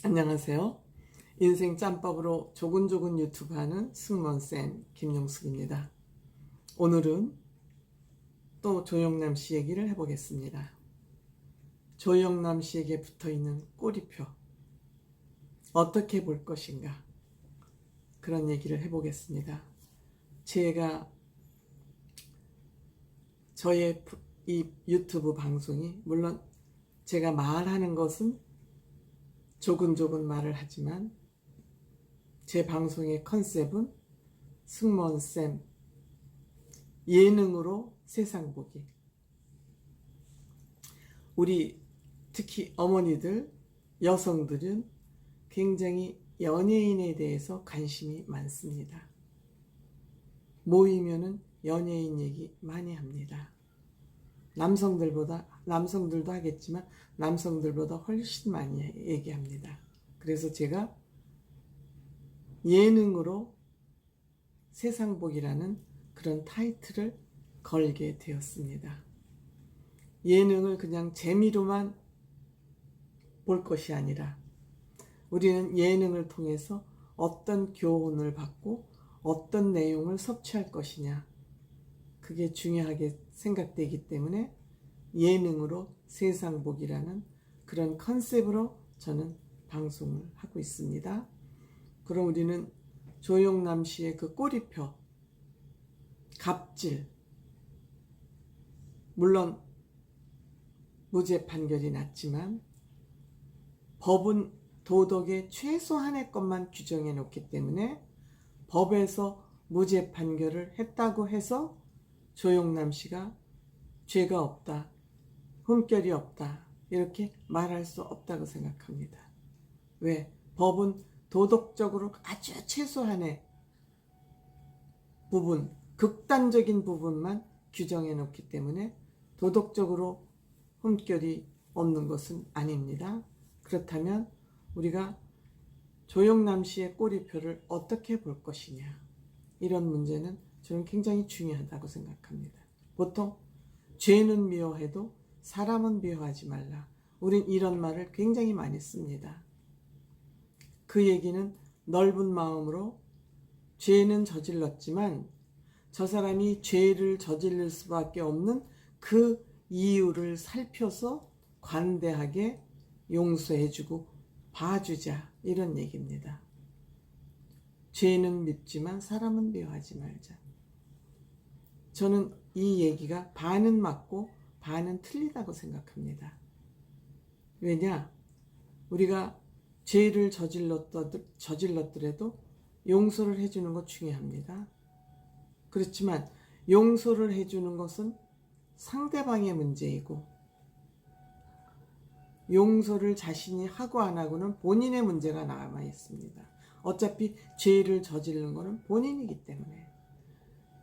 안녕하세요. 인생 짬밥으로 조근조근 유튜브 하는 승무원쌤 김용숙입니다. 오늘은 또 조영남 씨 얘기를 해보겠습니다. 조영남 씨에게 붙어있는 꼬리표 어떻게 볼 것인가, 그런 얘기를 해보겠습니다. 제가 저의 이 유튜브 방송이, 물론 제가 말하는 것은 조근조근 말을 하지만 제 방송의 컨셉은 승무원쌤 예능으로 세상 보기. 우리 특히 어머니들, 여성들은 굉장히 연예인에 대해서 관심이 많습니다. 모이면은 연예인 얘기 많이 합니다. 남성들도 하겠지만 남성들보다 훨씬 많이 얘기합니다. 그래서 제가 예능으로 세상복이라는 그런 타이틀을 걸게 되었습니다. 예능을 그냥 재미로만 볼 것이 아니라 우리는 예능을 통해서 어떤 교훈을 받고 어떤 내용을 섭취할 것이냐, 그게 중요하게 생각되기 때문에 예능으로 세상복이라는 그런 컨셉으로 저는 방송을 하고 있습니다. 그럼 우리는 조영남 씨의 그 꼬리표, 갑질, 물론 무죄 판결이 났지만 법은 도덕의 최소한의 것만 규정해 놓기 때문에 법에서 무죄 판결을 했다고 해서 조영남 씨가 죄가 없다, 흠결이 없다, 이렇게 말할 수 없다고 생각합니다. 왜? 법은 도덕적으로 아주 최소한의 부분, 극단적인 부분만 규정해 놓기 때문에 도덕적으로 흠결이 없는 것은 아닙니다. 그렇다면 우리가 조영남 씨의 꼬리표를 어떻게 볼 것이냐, 이런 문제는 저는 굉장히 중요하다고 생각합니다. 보통 죄는 미워해도 사람은 미워하지 말라, 우린 이런 말을 굉장히 많이 씁니다. 그 얘기는 넓은 마음으로 죄는 저질렀지만 저 사람이 죄를 저지를 수밖에 없는 그 이유를 살펴서 관대하게 용서해주고 봐주자, 이런 얘기입니다. 죄는 밉지만 사람은 미워하지 말자. 저는 이 얘기가 반은 맞고 반은 틀리다고 생각합니다. 왜냐? 우리가 죄를 저질렀더라도 용서를 해주는 것 중요합니다. 그렇지만 용서를 해주는 것은 상대방의 문제이고 용서를 자신이 하고 안 하고는 본인의 문제가 남아 있습니다. 어차피 죄를 저지른 것은 본인이기 때문에,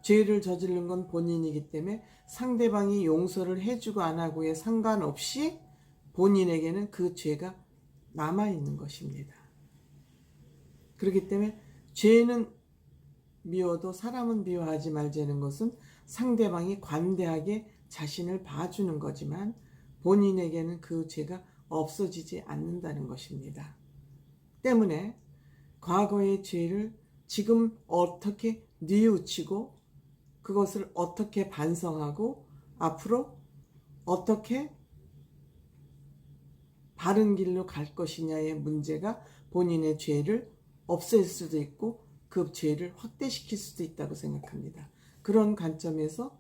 죄를 저지른 건 본인이기 때문에 상대방이 용서를 해주고 안 하고에 상관없이 본인에게는 그 죄가 남아있는 것입니다. 그렇기 때문에 죄는 미워도 사람은 미워하지 말자는 것은 상대방이 관대하게 자신을 봐주는 거지만 본인에게는 그 죄가 없어지지 않는다는 것입니다. 때문에 과거의 죄를 지금 어떻게 뉘우치고 그것을 어떻게 반성하고 앞으로 어떻게 바른 길로 갈 것이냐의 문제가 본인의 죄를 없앨 수도 있고 그 죄를 확대시킬 수도 있다고 생각합니다. 그런 관점에서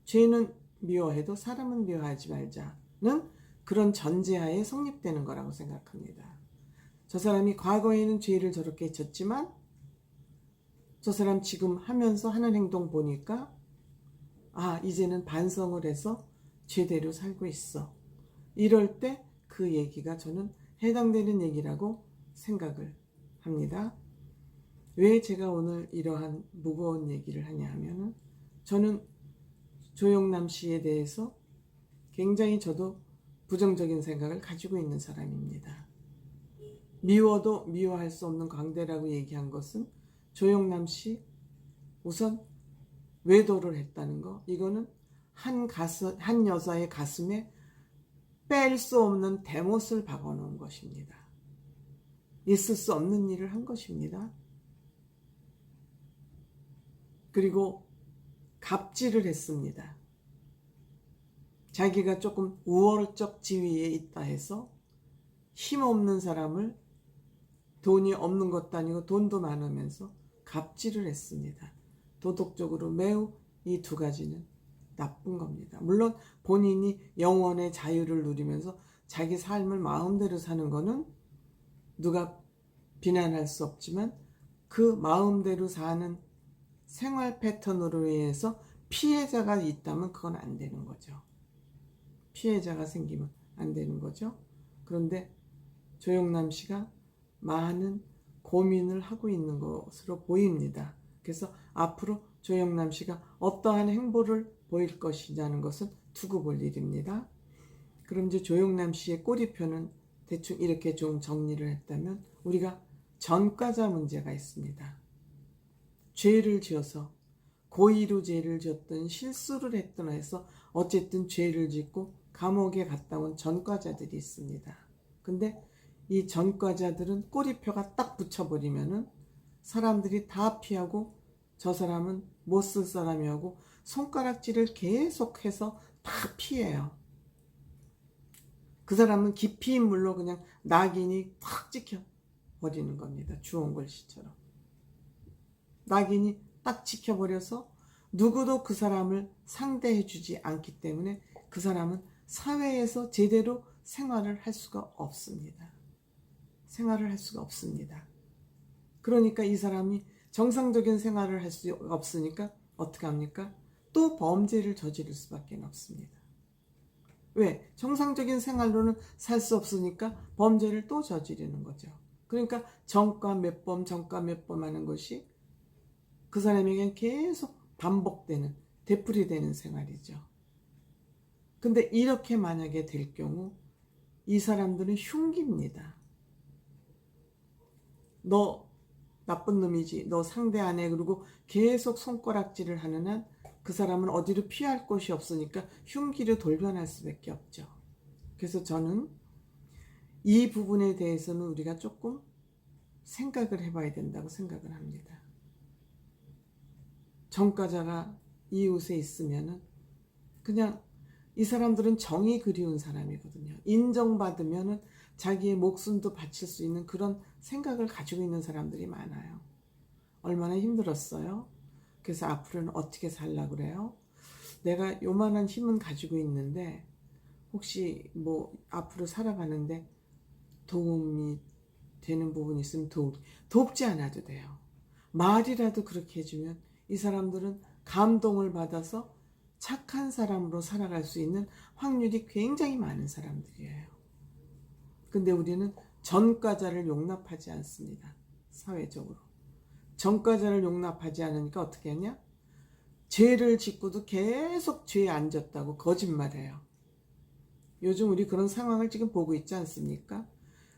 죄는 미워해도 사람은 미워하지 말자는 그런 전제하에 성립되는 거라고 생각합니다. 저 사람이 과거에는 죄를 저렇게 졌지만 저 사람 지금 하면서 하는 행동 보니까 이제는 반성을 해서 제대로 살고 있어. 이럴 때 그 얘기가 저는 해당되는 얘기라고 생각을 합니다. 왜 제가 오늘 이러한 무거운 얘기를 하냐 하면은 저는 조영남 씨에 대해서 굉장히 저도 부정적인 생각을 가지고 있는 사람입니다. 미워도 미워할 수 없는 광대라고 얘기한 것은 조영남 씨 우선 외도를 했다는 거, 이거는 한 여자의 가슴에 뺄 수 없는 대못을 박아놓은 것입니다. 있을 수 없는 일을 한 것입니다. 그리고 갑질을 했습니다. 자기가 조금 우월적 지위에 있다 해서 힘없는 사람을, 돈이 없는 것도 아니고 돈도 많으면서 갑질을 했습니다. 도덕적으로 매우 이 두 가지는 나쁜 겁니다. 물론 본인이 영원의 자유를 누리면서 자기 삶을 마음대로 사는 거는 누가 비난할 수 없지만, 그 마음대로 사는 생활 패턴으로 인해서 피해자가 있다면 그건 안 되는 거죠. 피해자가 생기면 안 되는 거죠. 그런데 조영남 씨가 많은 고민을 하고 있는 것으로 보입니다. 그래서 앞으로 조영남 씨가 어떠한 행보를 보일 것이냐는 것은 두고 볼 일입니다. 그럼 이제 조영남 씨의 꼬리표는 대충 이렇게 좀 정리를 했다면, 우리가 전과자 문제가 있습니다. 죄를 지어서, 고의로 죄를 지었든 실수를 했든 해서 어쨌든 죄를 짓고 감옥에 갔다 온 전과자들이 있습니다. 근데 이 전과자들은 꼬리표가 딱 붙여버리면은 사람들이 다 피하고, 저 사람은 못 쓸 사람이하고 손가락질을 계속해서 다 피해요. 그 사람은 깊이 인물로 그냥 낙인이 탁 찍혀버리는 겁니다. 주홍글 씨처럼. 낙인이 딱 찍혀버려서 누구도 그 사람을 상대해주지 않기 때문에 그 사람은 사회에서 제대로 생활을 할 수가 없습니다. 생활을 할 수가 없습니다. 그러니까 이 사람이 정상적인 생활을 할 수 없으니까 어떻게 합니까? 또 범죄를 저지를 수밖에 없습니다. 왜? 정상적인 생활로는 살 수 없으니까 범죄를 또 저지르는 거죠. 그러니까 정과 몇 번, 정과 몇 번 하는 것이 그 사람에겐 계속 반복되는, 되풀이되는 생활이죠. 근데 이렇게 만약에 될 경우 이 사람들은 흉기입니다. 너 나쁜 놈이지, 너 상대 안 해, 그리고 계속 손가락질을 하는 한 그 사람은 어디로 피할 곳이 없으니까 흉기로 돌변할 수밖에 없죠. 그래서 저는 이 부분에 대해서는 우리가 조금 생각을 해봐야 된다고 생각을 합니다. 전과자가 이웃에 있으면은 그냥, 이 사람들은 정이 그리운 사람이거든요. 인정받으면은 자기의 목숨도 바칠 수 있는 그런 생각을 가지고 있는 사람들이 많아요. 얼마나 힘들었어요. 그래서 앞으로는 어떻게 살려고 그래요? 내가 요만한 힘은 가지고 있는데 혹시 뭐 앞으로 살아가는데 도움이 되는 부분이 있으면 돕지 않아도 돼요. 말이라도 그렇게 해주면 이 사람들은 감동을 받아서 착한 사람으로 살아갈 수 있는 확률이 굉장히 많은 사람들이에요. 근데 우리는 전과자를 용납하지 않습니다. 사회적으로. 전과자를 용납하지 않으니까 어떻게 하냐? 죄를 짓고도 계속 죄에 안 졌다고 거짓말해요. 요즘 우리 그런 상황을 지금 보고 있지 않습니까?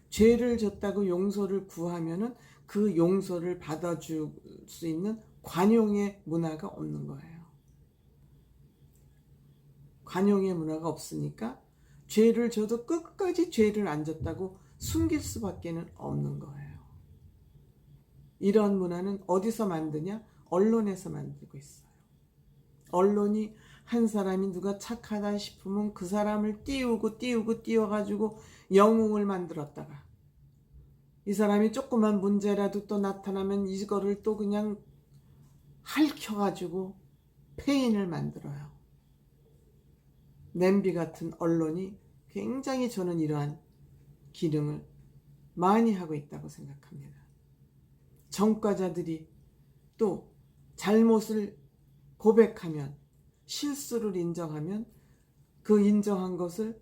죄를 졌다고 용서를 구하면은 그 용서를 받아줄 수 있는 관용의 문화가 없는 거예요. 관용의 문화가 없으니까 죄를 져도 끝까지 죄를 안 졌다고 숨길 수밖에 없는 거예요. 이런 문화는 어디서 만드냐? 언론에서 만들고 있어요. 언론이 한 사람이 누가 착하다 싶으면 그 사람을 띄워가지고 영웅을 만들었다가, 이 사람이 조그만 문제라도 또 나타나면 이거를 또 그냥 핥혀가지고 폐인을 만들어요. 냄비 같은 언론이 굉장히, 저는 이러한 기능을 많이 하고 있다고 생각합니다. 전과자들이 또 잘못을 고백하면, 실수를 인정하면 그 인정한 것을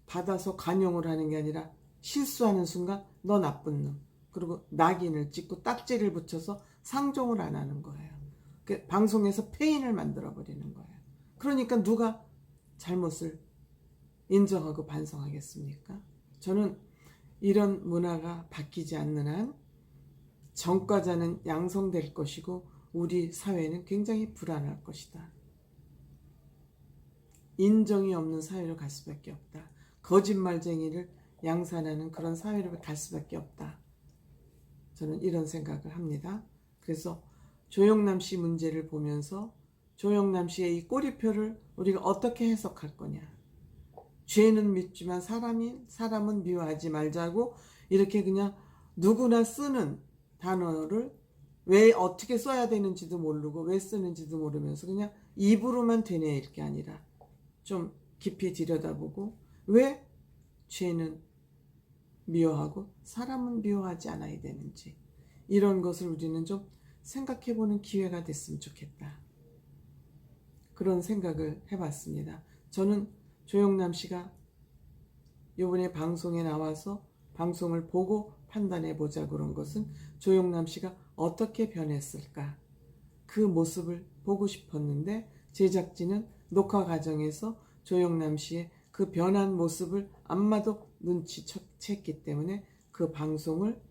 받아서 관용을 하는 게 아니라 실수하는 순간 너 나쁜 놈, 그리고 낙인을 찍고 딱지를 붙여서 상종을 안 하는 거예요. 방송에서 폐인을 만들어 버리는 거예요. 그러니까 누가 잘못을 인정하고 반성하겠습니까? 저는 이런 문화가 바뀌지 않는 한 전과자는 양성될 것이고 우리 사회는 굉장히 불안할 것이다. 인정이 없는 사회로 갈 수밖에 없다. 거짓말쟁이를 양산하는 그런 사회로 갈 수밖에 없다. 저는 이런 생각을 합니다. 그래서 조영남 씨 문제를 보면서 조영남 씨의 이 꼬리표를 우리가 어떻게 해석할 거냐. 죄는 밉지만 사람은 미워하지 말자고 이렇게 그냥 누구나 쓰는 단어를 왜 어떻게 써야 되는지도 모르고 왜 쓰는지도 모르면서 그냥 입으로만 되뇌일 게 아니라 좀 깊이 들여다보고 왜 죄는 미워하고 사람은 미워하지 않아야 되는지 이런 것을 우리는 좀 생각해보는 기회가 됐으면 좋겠다. 그런 생각을 해봤습니다. 저는 조영남 씨가 이번에 방송에 나와서 방송을 보고 판단해보자 그런 것은 조영남 씨가 어떻게 변했을까 그 모습을 보고 싶었는데 제작진은 녹화 과정에서 조영남 씨의 그 변한 모습을 아마도 눈치챘기 때문에 그 방송을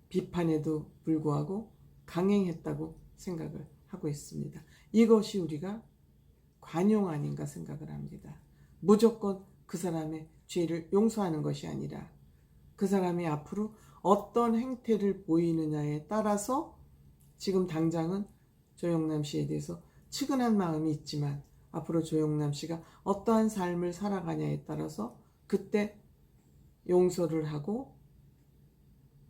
비판에도 불구하고 강행했다고 생각을 하고 있습니다. 이것이 우리가 관용 아닌가 생각을 합니다. 무조건 그 사람의 죄를 용서하는 것이 아니라 그 사람이 앞으로 어떤 행태를 보이느냐에 따라서 지금 당장은 조영남 씨에 대해서 측은한 마음이 있지만 앞으로 조영남 씨가 어떠한 삶을 살아가냐에 따라서 그때 용서를 하고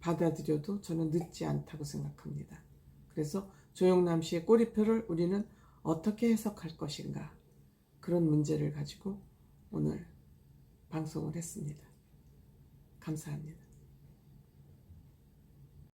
받아들여도 저는 늦지 않다고 생각합니다. 그래서 조영남 씨의 꼬리표를 우리는 어떻게 해석할 것인가 그런 문제를 가지고 오늘 방송을 했습니다. 감사합니다.